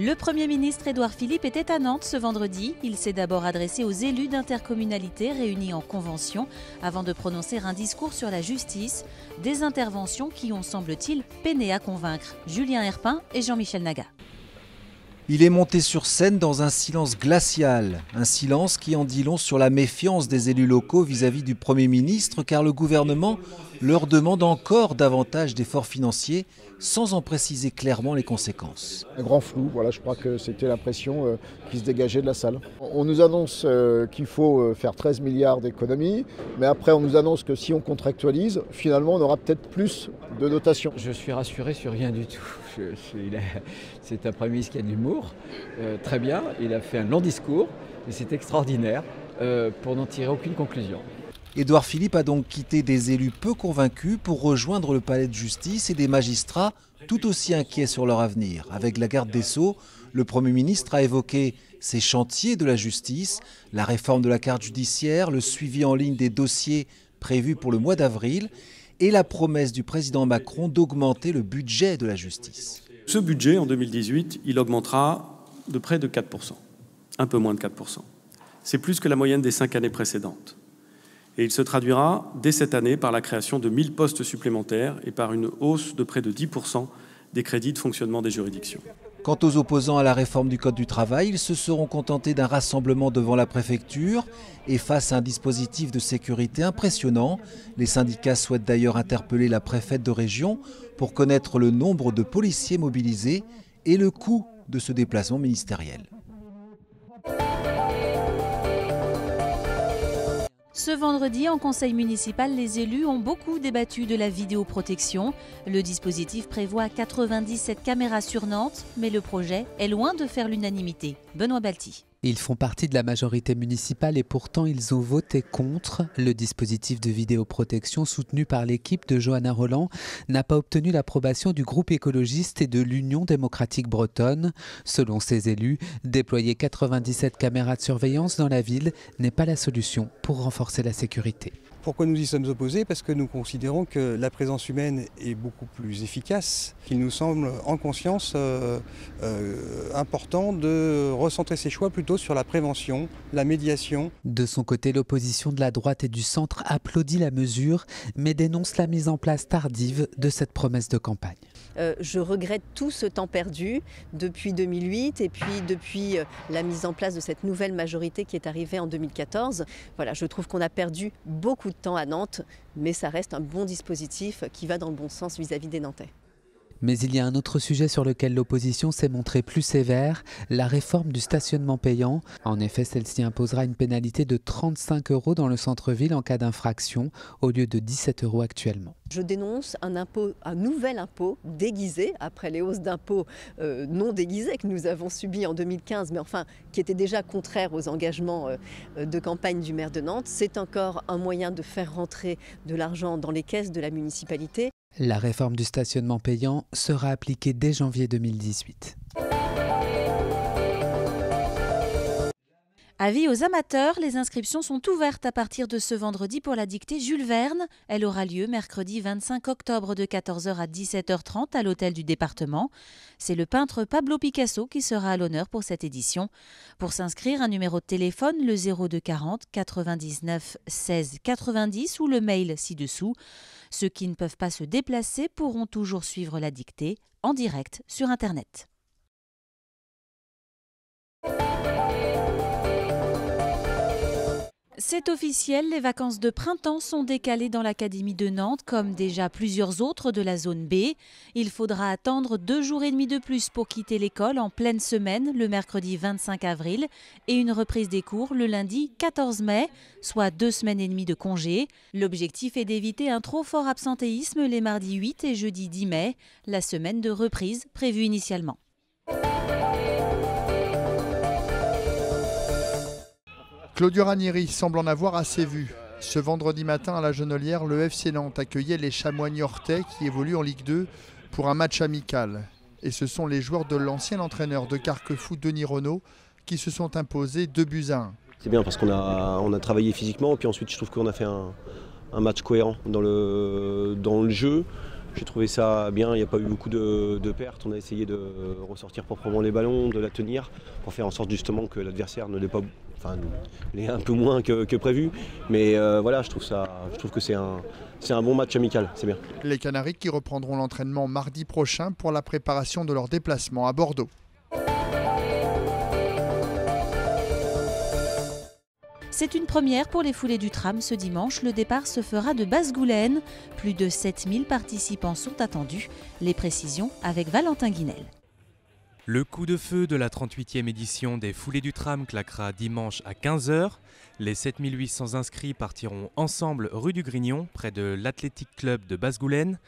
Le Premier ministre Édouard Philippe était à Nantes ce vendredi. Il s'est d'abord adressé aux élus d'intercommunalités réunis en convention avant de prononcer un discours sur la justice. Des interventions qui ont, semble-t-il, peiné à convaincre. Julien Herpin et Jean-Michel Naga. Il est monté sur scène dans un silence glacial. Un silence qui en dit long sur la méfiance des élus locaux vis-à-vis du Premier ministre, car le gouvernement leur demande encore davantage d'efforts financiers sans en préciser clairement les conséquences. Un grand flou, voilà, je crois que c'était l'impression qui se dégageait de la salle. On nous annonce qu'il faut faire 13 milliards d'économies, mais après on nous annonce que si on contractualise, finalement on aura peut-être plus de dotations. Je suis rassuré sur rien du tout. C'est un Premier ministre qui a de l'humour, très bien, il a fait un long discours, mais c'est extraordinaire pour n'en tirer aucune conclusion. Édouard Philippe a donc quitté des élus peu convaincus pour rejoindre le palais de justice et des magistrats tout aussi inquiets sur leur avenir. Avec la garde des Sceaux, le Premier ministre a évoqué ces chantiers de la justice, la réforme de la carte judiciaire, le suivi en ligne des dossiers prévus pour le mois d'avril et la promesse du président Macron d'augmenter le budget de la justice. Ce budget, en 2018, il augmentera de près de 4%, un peu moins de 4%. C'est plus que la moyenne des 5 années précédentes. Et il se traduira dès cette année par la création de 1000 postes supplémentaires et par une hausse de près de 10% des crédits de fonctionnement des juridictions. Quant aux opposants à la réforme du Code du travail, ils se seront contentés d'un rassemblement devant la préfecture et face à un dispositif de sécurité impressionnant. Les syndicats souhaitent d'ailleurs interpeller la préfète de région pour connaître le nombre de policiers mobilisés et le coût de ce déplacement ministériel. Ce vendredi, en conseil municipal, les élus ont beaucoup débattu de la vidéoprotection. Le dispositif prévoit 97 caméras sur Nantes, mais le projet est loin de faire l'unanimité. Benoît Balti. Ils font partie de la majorité municipale et pourtant ils ont voté contre. Le dispositif de vidéoprotection soutenu par l'équipe de Johanna Roland n'a pas obtenu l'approbation du groupe écologiste et de l'Union démocratique bretonne. Selon ces élus, déployer 97 caméras de surveillance dans la ville n'est pas la solution pour renforcer la sécurité. Pourquoi nous y sommes opposés? Parce que nous considérons que la présence humaine est beaucoup plus efficace. Il nous semble en conscience important de recentrer ses choix plutôt sur la prévention, la médiation. De son côté, l'opposition de la droite et du centre applaudit la mesure, mais dénonce la mise en place tardive de cette promesse de campagne. Je regrette tout ce temps perdu depuis 2008 et puis depuis la mise en place de cette nouvelle majorité qui est arrivée en 2014. Voilà, je trouve qu'on a perdu beaucoup de temps à Nantes, mais ça reste un bon dispositif qui va dans le bon sens vis-à-vis des Nantais. Mais il y a un autre sujet sur lequel l'opposition s'est montrée plus sévère, la réforme du stationnement payant. En effet, celle-ci imposera une pénalité de 35 € dans le centre-ville en cas d'infraction, au lieu de 17 € actuellement. Je dénonce un nouvel impôt déguisé, après les hausses d'impôts non déguisées que nous avons subies en 2015, mais enfin qui étaient déjà contraires aux engagements de campagne du maire de Nantes. C'est encore un moyen de faire rentrer de l'argent dans les caisses de la municipalité. La réforme du stationnement payant sera appliquée dès janvier 2018. Avis aux amateurs, les inscriptions sont ouvertes à partir de ce vendredi pour la dictée Jules Verne. Elle aura lieu mercredi 25 octobre de 14 h à 17 h 30 à l'hôtel du département. C'est le peintre Pablo Picasso qui sera à l'honneur pour cette édition. Pour s'inscrire, un numéro de téléphone, le 02 40 99 16 90 ou le mail ci-dessous. Ceux qui ne peuvent pas se déplacer pourront toujours suivre la dictée en direct sur Internet. C'est officiel, les vacances de printemps sont décalées dans l'Académie de Nantes, comme déjà plusieurs autres de la zone B. Il faudra attendre 2 jours et demi de plus pour quitter l'école en pleine semaine, le mercredi 25 avril, et une reprise des cours le lundi 14 mai, soit 2 semaines et demie de congé. L'objectif est d'éviter un trop fort absentéisme les mardis 8 et jeudi 10 mai, la semaine de reprise prévue initialement. Claudio Ranieri semble en avoir assez vu. Ce vendredi matin à la Genolière, le FC Nantes accueillait les Chamois niortais qui évoluent en Ligue 2 pour un match amical. Et ce sont les joueurs de l'ancien entraîneur de Carquefou, Denis Renaud, qui se sont imposés 2-1. C'est bien parce qu'on a travaillé physiquement et puis ensuite je trouve qu'on a fait un match cohérent dans le jeu. J'ai trouvé ça bien, il n'y a pas eu beaucoup de pertes. On a essayé de ressortir proprement les ballons, de la tenir, pour faire en sorte justement que l'adversaire ne l'ait pas, enfin, l'ait un peu moins que prévu. Mais voilà, je trouve que c'est un bon match amical, c'est bien. Les Canaries qui reprendront l'entraînement mardi prochain pour la préparation de leur déplacement à Bordeaux. C'est une première pour les foulées du tram ce dimanche. Le départ se fera de Basse-Goulaine. Plus de 7000 participants sont attendus. Les précisions avec Valentin Guinel. Le coup de feu de la 38e édition des foulées du tram claquera dimanche à 15h. Les 7800 inscrits partiront ensemble rue du Grignon, près de l'Athletic Club de Basse-Goulaine.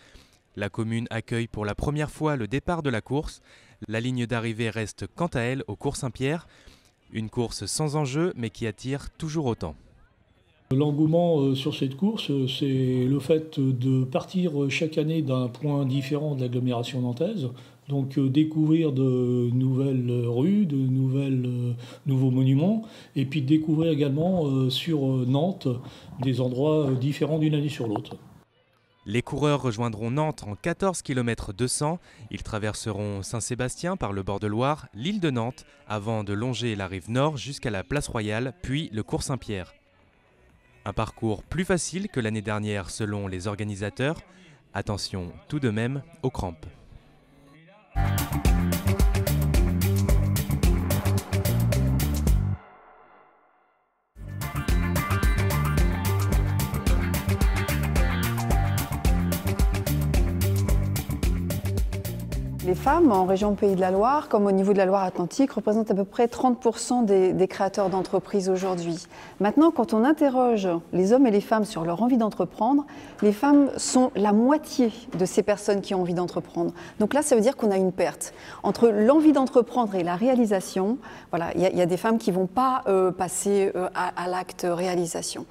La commune accueille pour la première fois le départ de la course. La ligne d'arrivée reste quant à elle au cours Saint-Pierre. Une course sans enjeu, mais qui attire toujours autant. L'engouement sur cette course, c'est le fait de partir chaque année d'un point différent de l'agglomération nantaise. Donc découvrir de nouvelles rues, de nouveaux monuments, et puis découvrir également sur Nantes des endroits différents d'une année sur l'autre. Les coureurs rejoindront Nantes en 14 km 200. Ils traverseront Saint-Sébastien par le bord de Loire, l'île de Nantes, avant de longer la rive nord jusqu'à la place Royale, puis le cours Saint-Pierre. Un parcours plus facile que l'année dernière selon les organisateurs. Attention tout de même aux crampes. Les femmes en région Pays de la Loire, comme au niveau de la Loire-Atlantique, représentent à peu près 30% des créateurs d'entreprises aujourd'hui. Maintenant, quand on interroge les hommes et les femmes sur leur envie d'entreprendre, les femmes sont la moitié de ces personnes qui ont envie d'entreprendre. Donc là, ça veut dire qu'on a une perte. Entre l'envie d'entreprendre et la réalisation, voilà, il y a des femmes qui ne vont pas passer à l'acte réalisation.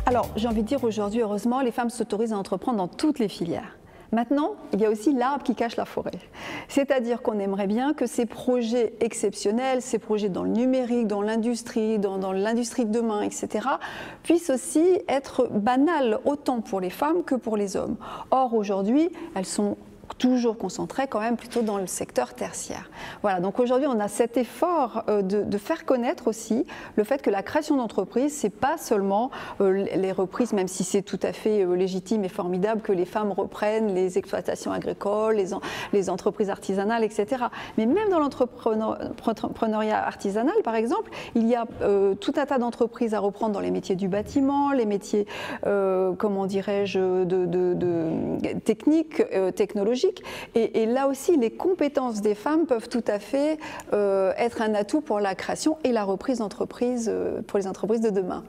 Alors, j'ai envie de dire aujourd'hui, heureusement, les femmes s'autorisent à entreprendre dans toutes les filières. Maintenant, il y a aussi l'arbre qui cache la forêt. C'est-à-dire qu'on aimerait bien que ces projets exceptionnels, ces projets dans le numérique, dans l'industrie, dans l'industrie de demain, etc., puissent aussi être banals autant pour les femmes que pour les hommes. Or, aujourd'hui, elles sont toujours concentrées quand même plutôt dans le secteur tertiaire. Voilà, donc aujourd'hui on a cet effort de faire connaître aussi le fait que la création d'entreprises, c'est pas seulement les reprises, même si c'est tout à fait légitime et formidable que les femmes reprennent les exploitations agricoles, les entreprises artisanales, etc. Mais même dans l'entrepreneuriat artisanal, par exemple, il y a tout un tas d'entreprises à reprendre dans les métiers du bâtiment, les métiers, comment dirais-je, techniques, technologiques. Et là aussi, les compétences des femmes peuvent tout à fait être un atout pour la création et la reprise d'entreprises pour les entreprises de demain.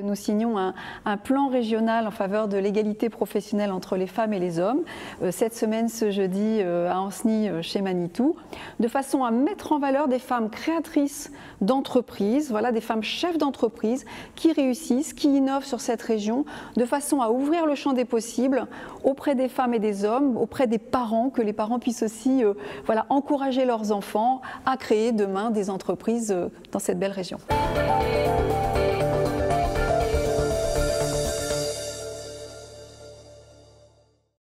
Nous signons un plan régional en faveur de l'égalité professionnelle entre les femmes et les hommes, cette semaine, ce jeudi, à Ancenis, chez Manitou, de façon à mettre en valeur des femmes créatrices d'entreprises, voilà, des femmes chefs d'entreprise qui réussissent, qui innovent sur cette région, de façon à ouvrir le champ des possibles auprès des femmes et des hommes, auprès des parents, que les parents puissent aussi voilà, encourager leurs enfants à créer demain des entreprises dans cette belle région.